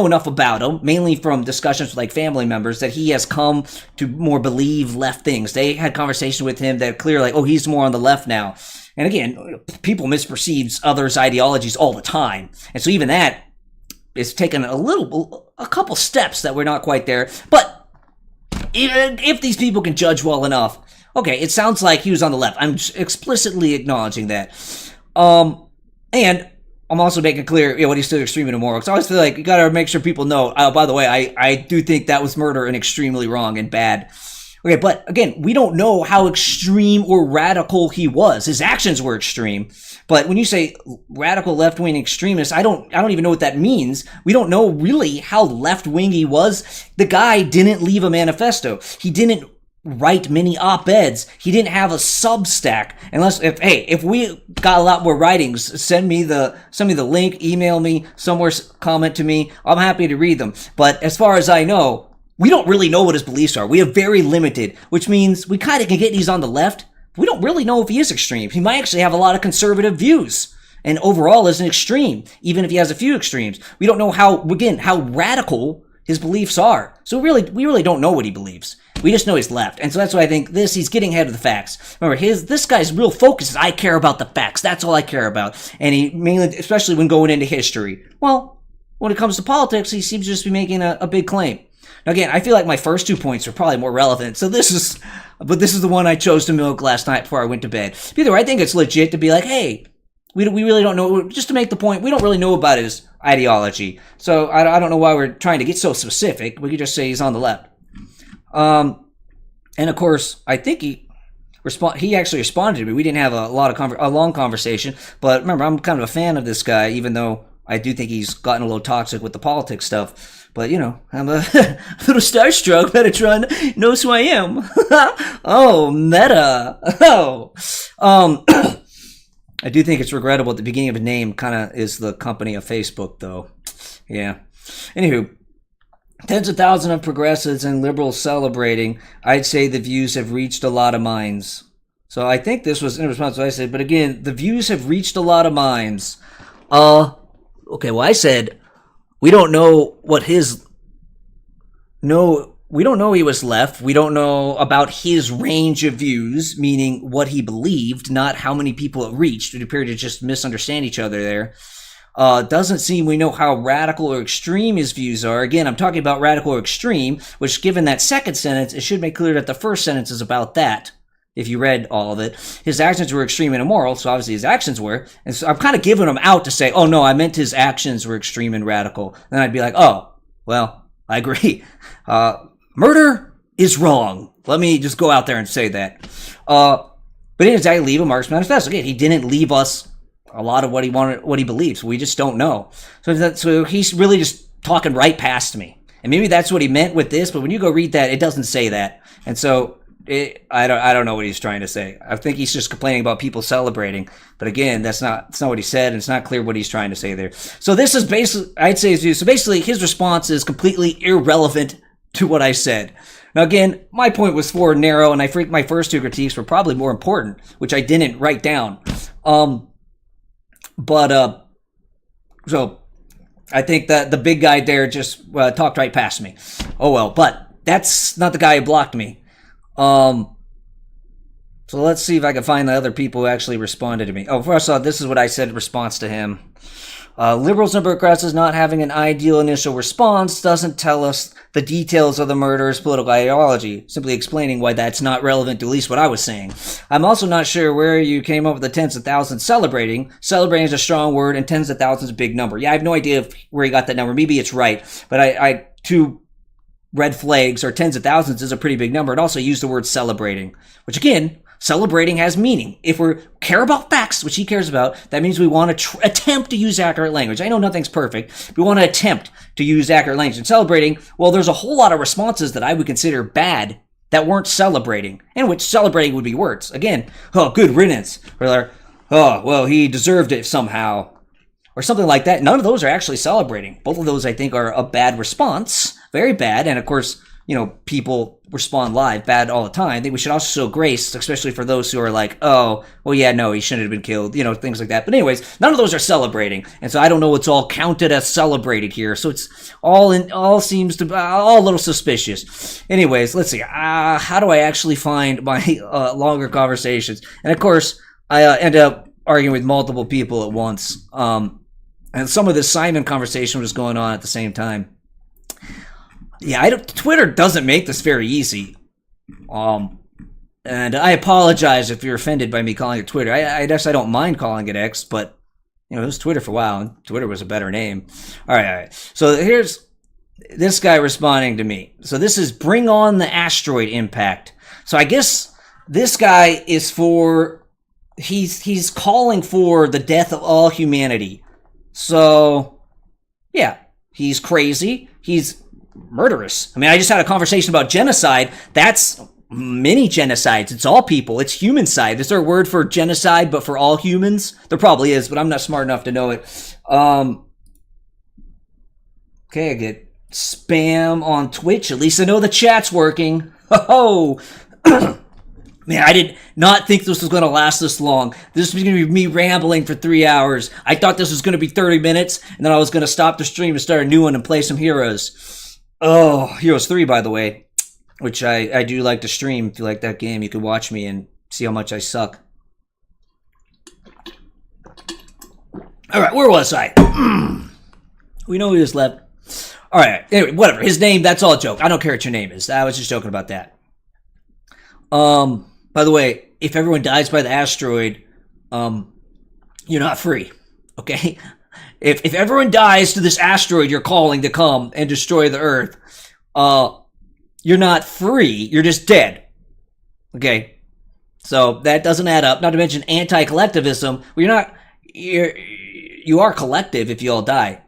enough about him, mainly from discussions with like family members, that he has come to more believe left things. They had conversations with him that clearly like, oh, he's more on the left now. And again, people misperceive others' ideologies all the time. And so even that is taking a couple steps that we're not quite there. But even if these people can judge well enough, okay, it sounds like he was on the left. I'm explicitly acknowledging that. And I'm also making clear, what he's still extreme and immoral. Because I always feel like you got to make sure people know, by the way, I do think that was murder and extremely wrong and bad. Okay, but again, we don't know how extreme or radical he was. His actions were extreme. But when you say radical left-wing extremist, I don't even know what that means. We don't know really how left-wing he was. The guy didn't leave a manifesto. He didn't write many op-eds. He didn't have a Substack. If we got a lot more writings, send me the link, email me, somewhere comment to me. I'm happy to read them. But as far as I know, we don't really know what his beliefs are. We have very limited, which means we kind of can get he's on the left. We don't really know if he is extreme. He might actually have a lot of conservative views and overall is an extreme, even if he has a few extremes. We don't know how radical his beliefs are. So we really don't know what he believes. We just know he's left. And so that's why I think he's getting ahead of the facts. Remember, this guy's real focus is, I care about the facts. That's all I care about. And he mainly, especially when going into history. Well, when it comes to politics, he seems to just be making a big claim. Now, again, I feel like my first 2 points are probably more relevant. So this is the one I chose to milk last night before I went to bed. Either way, I think it's legit to be like, hey, we really don't know, just to make the point, we don't really know about his ideology. So I don't know why we're trying to get so specific. We could just say he's on the left. And of course, I think he actually responded to me. We didn't have a long conversation, but remember, I'm kind of a fan of this guy, even though I do think he's gotten a little toxic with the politics stuff. But, I'm a little starstruck. Metatron knows who I am. Oh, meta. Oh. I do think it's regrettable at the beginning of a name kind of is the company of Facebook, though. Yeah. Anywho, tens of thousands of progressives and liberals celebrating. I'd say the views have reached a lot of minds. So I think this was in response to what I said. But again, the views have reached a lot of minds. Okay, well, I said we don't know we don't know he was left. We don't know about his range of views, meaning what he believed, not how many people it reached. It appeared to just misunderstand each other there. Doesn't seem we know how radical or extreme his views are. Again, I'm talking about radical or extreme, which given that second sentence, it should make clear that the first sentence is about that. If you read all of it, his actions were extreme and immoral, so obviously his actions were. And so I'm kind of giving him out to say, oh no, I meant his actions were extreme and radical. Then I'd be like, oh, well, I agree. Murder is wrong. Let me just go out there and say that. But he didn't exactly leave a Marxist manifesto. Again, he didn't leave us a lot of what he wanted, what he believes. We just don't know. So he's really just talking right past me. And maybe that's what he meant with this, but when you go read that, it doesn't say that. And so I don't know what he's trying to say. I think he's just complaining about people celebrating. But again, that's not what he said, and it's not clear what he's trying to say there. So this is basically, I'd say his view. So basically, his response is completely irrelevant to what I said. Now again, my point was for narrow, and I think my first 2 critiques were probably more important, which I didn't write down. So I think that the big guy there just talked right past me. Oh well, but that's not the guy who blocked me. So let's see if I can find the other people who actually responded to me. Oh, first off, this is what I said in response to him. Liberals and progressives not having an ideal initial response doesn't tell us the details of the murderer's political ideology, simply explaining why that's not relevant to at least what I was saying. I'm also not sure where you came up with the tens of thousands celebrating. Celebrating is a strong word and tens of thousands is a big number. Yeah, I have no idea where he got that number. Maybe it's right, but I 2 red flags or tens of thousands is a pretty big number. It also used the word celebrating, which again, celebrating has meaning. If we care about facts, which he cares about, that means we want to attempt to use accurate language. I know nothing's perfect. We want to attempt to use accurate language. And celebrating, well, there's a whole lot of responses that I would consider bad that weren't celebrating, and which celebrating would be words. Again, oh, good riddance. Or, oh, well, he deserved it somehow. Or something like that. None of those are actually celebrating. Both of those, I think, are a bad response. Very bad. And of course, people respond live bad all the time. I think we should also show grace, especially for those who are like, oh, well, yeah, no, he shouldn't have been killed, things like that. But anyways, none of those are celebrating. And so I don't know what's all counted as celebrated here. So it's all seems to be all a little suspicious. Anyways, let's see. How do I actually find my longer conversations? And of course, I ended up arguing with multiple people at once. And some of this Simon conversation was going on at the same time. Yeah, Twitter doesn't make this very easy. And I apologize if you're offended by me calling it Twitter. I guess I don't mind calling it X, but it was Twitter for a while, and Twitter was a better name. All right. So here's this guy responding to me. So this is Bring On the Asteroid Impact. So I guess this guy is he's calling for the death of all humanity. So, yeah, he's crazy. He's murderous. I mean, I just had a conversation about genocide. That's many genocides. It's all people. It's humancide. Is there a word for genocide but for all humans? There probably is, but I'm not smart enough to know it. Okay, I get spam on Twitch. At least I know the chat's working. Oh, man, I did not think this was going to last this long. This was going to be me rambling for 3 hours. I thought this was going to be 30 minutes, and then I was going to stop the stream and start a new one and play some Heroes. Oh, Heroes 3, by the way, which I do like to stream. If you like that game, you can watch me and see how much I suck. All right, where was I? We know who just left. All right, anyway, whatever. His name, that's all a joke. I don't care what your name is. I was just joking about that. By the way, if everyone dies by the asteroid, you're not free, okay? If everyone dies to this asteroid you're calling to come and destroy the Earth, you're not free. You're just dead, okay? So that doesn't add up. Not to mention anti-collectivism. Well, you are collective if you all die.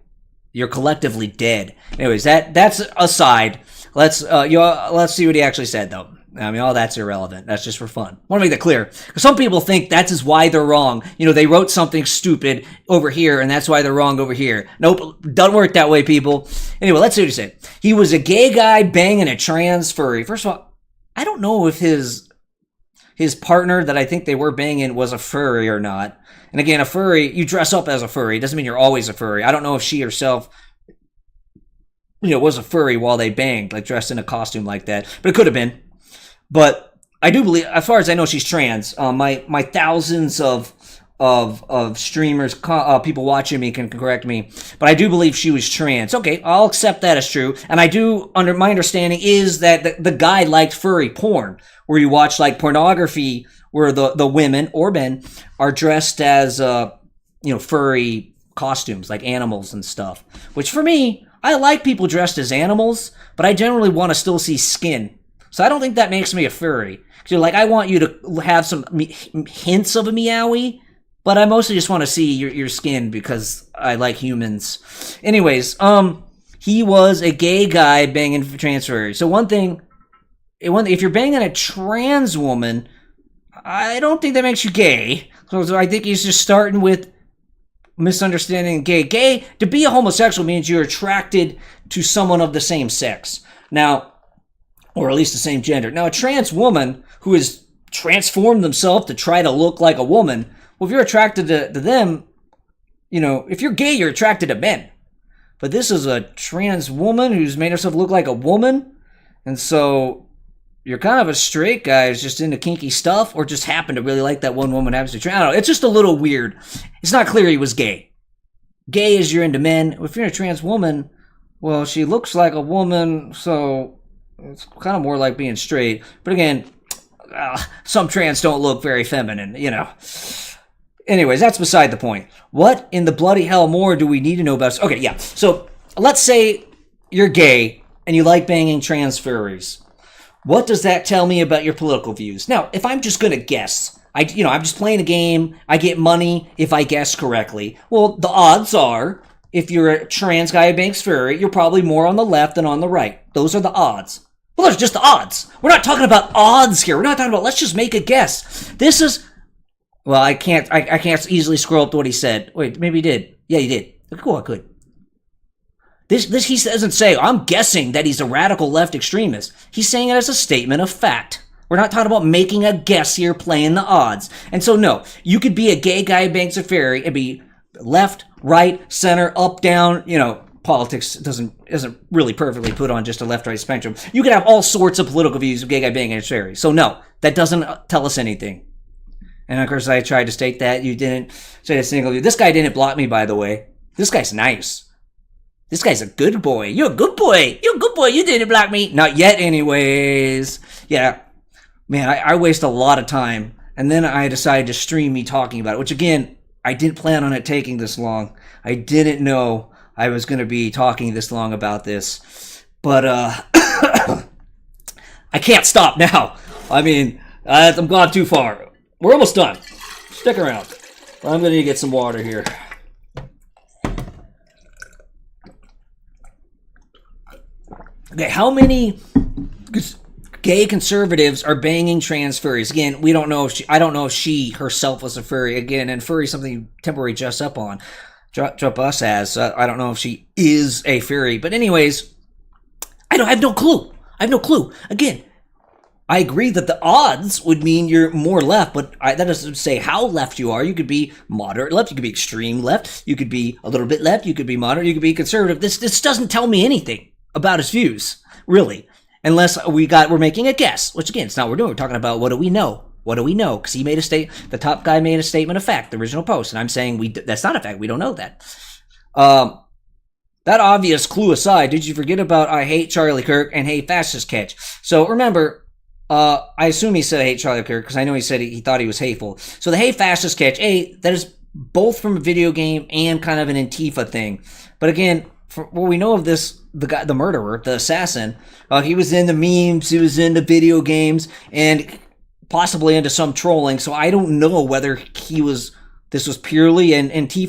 You're collectively dead. Anyways, that's aside. Let's see what he actually said, though. I mean, all that's irrelevant. That's just for fun. I want to make that clear. Because some people think that's why they're wrong. They wrote something stupid over here, and that's why they're wrong over here. Nope, doesn't work that way, people. Anyway, let's see what he said. He was a gay guy banging a trans furry. First of all, I don't know if his partner that I think they were banging was a furry or not. And again, a furry, you dress up as a furry. It doesn't mean you're always a furry. I don't know if she herself was a furry while they banged, like dressed in a costume like that. But it could have been. But I do believe, as far as I know, she's trans. My thousands of streamers, people watching me can correct me, but I do believe she was trans. Okay, I'll accept that as true. And I do, under my understanding, is that the guy liked furry porn, where you watch like pornography, where the women or men are dressed as furry costumes, like animals and stuff. Which for me, I like people dressed as animals, but I generally want to still see skin. So I don't think that makes me a furry. Because I want you to have some hints of a meowie, but I mostly just want to see your skin because I like humans. Anyways, he was a gay guy banging trans furry. So one thing, if you're banging a trans woman, I don't think that makes you gay. So I think he's just starting with misunderstanding gay. Gay, to be a homosexual means you're attracted to someone of the same sex. Now, or at least the same gender. Now, a trans woman who has transformed themselves to try to look like a woman, well, if you're attracted to them, if you're gay, you're attracted to men. But this is a trans woman who's made herself look like a woman, and so you're kind of a straight guy who's just into kinky stuff, or just happen to really like that one woman happens to be trans. I don't know. It's just a little weird. It's not clear he was gay. Gay is you're into men. If you're a trans woman, well, she looks like a woman, so it's kind of more like being straight. But again, some trans don't look very feminine, Anyways, that's beside the point. What in the bloody hell more do we need to know about? Okay, yeah. So let's say you're gay and you like banging trans furries. What does that tell me about your political views? Now, if I'm just going to guess, I'm just playing a game. I get money if I guess correctly. Well, the odds are, if you're a trans guy who bangs furry, you're probably more on the left than on the right. Those are the odds. Well, those are just the odds. We're not talking about odds here. We're not talking about, let's just make a guess. This is, well, I can't easily scroll up to what he said. Wait, maybe he did. Yeah, he did. Cool, I could. This he doesn't say, I'm guessing that he's a radical left extremist. He's saying it as a statement of fact. We're not talking about making a guess here, playing the odds. And so, no, you could be a gay guy who bangs a furry and be left, right, center, up, down, politics isn't really perfectly put on just a left-right spectrum. You can have all sorts of political views of gay guy banging a furry. So no, that doesn't tell us anything. And of course, I tried to state that you didn't say a single. This guy didn't block me, by the way. This guy's nice. This guy's a good boy. You're a good boy. You're a good boy. You didn't block me. Not yet, anyways. Yeah. Man, I waste a lot of time. And then I decided to stream me talking about it, which again, I didn't plan on it taking this long. I didn't know I was going to be talking this long about this. But I can't stop now. I mean, I'm gone too far. We're almost done. Stick around. I'm going to get some water here. Okay, how many gay conservatives are banging trans furries? Again, we don't know if I don't know if she herself was a furry. Again, and furry is something temporary dress up on. Drop us as. I don't know if she is a furry. But anyways, I have no clue. I have no clue. Again, I agree that the odds would mean you're more left, but that doesn't say how left you are. You could be moderate left, you could be extreme left, you could be a little bit left, you could be moderate, you could be conservative. This doesn't tell me anything about his views, really, unless we're making a guess. Which again, it's not what we're doing. We're talking about what do we know? What do we know? Because he made the top guy made a statement of fact, the original post, and I'm saying that's not a fact. We don't know that. That obvious clue aside, did you forget about I hate Charlie Kirk and hate fascist catch? So remember. I assume he said I hate Charlie Kirk because I know he said he thought he was hateful. So the hate fascist catch, that is both from a video game and kind of an Antifa thing. But again, for what we know of this, the murderer, the assassin, he was into memes, he was into video games, and possibly into some trolling. So I don't know whether this was purely an Antifa